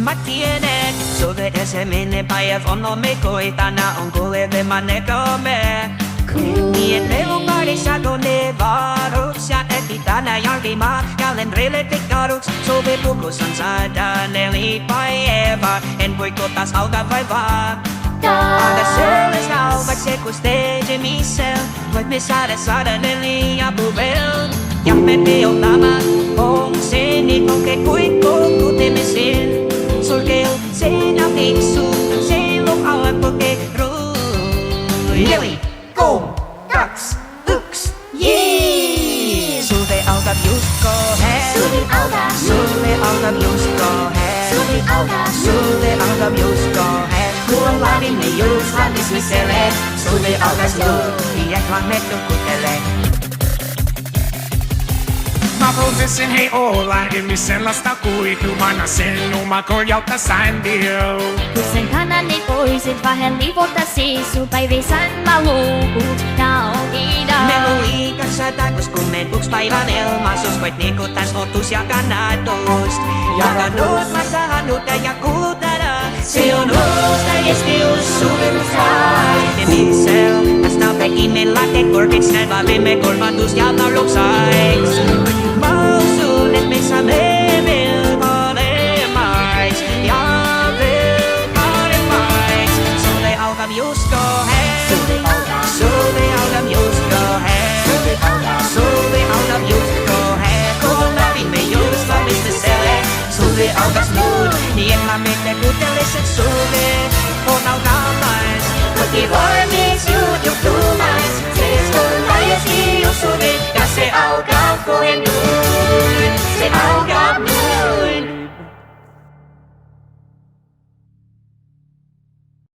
Mä tiedän, sulle se menee päivä on me koitana on kuulemaan nekomme. Niin meillä on kaikissa tunne varuks ja eti tänä jälkimaa kalenderille tikkaruks. Suvi pukus on 104 päivää, en voi kotas alkaa vaivaa. Aga selles halvaks se kus tegemisel, voit me saada 104 puvel. Ja me teotamaan on se niin onke kuin koukutemisil. Sulkeu sen ja fiksu, se on alle pokeruu. 4, 3, 2, 1, jee! Sulle alkaa just kohe. Sulle alkaa just kohe. Sulle alkaa just kohe. Kun laadimme just valmismiselle. Sulle alkas nyt, iäklään me tukkutelee. Mä voisin hei olla ilmi sellaista kuitumana sen numa korjautta sändiö. Kun sen kanani voisit vähän livota siisupäivisen mä luukut ja on ida. Me luikassa takus kun me tuks päivän ilmaisus voit niinku täs otus ja kannatus. Ja kannut mä saanut ja kuutana. Se on uusta jestius suunniltaan. Me mitsel, tästä on pekimen lähte korkeks näin vaalimme korvatus ja talouksaiks. Mä usun et me saamme vielä paremmais. Ja vielä paremmais. Sulle alkaa just kohe. Sulle alkaa just kohe. Sulle alkaa just kohe. Kun lähdimme just valmismiselle. Sulle alkas nyt, niin mä mene kuteliset sulle on alkamais. Koti valmis juhtumais, siis kun laajas iusudit ja se alkaa kohen nyt. Se alkaa nyt.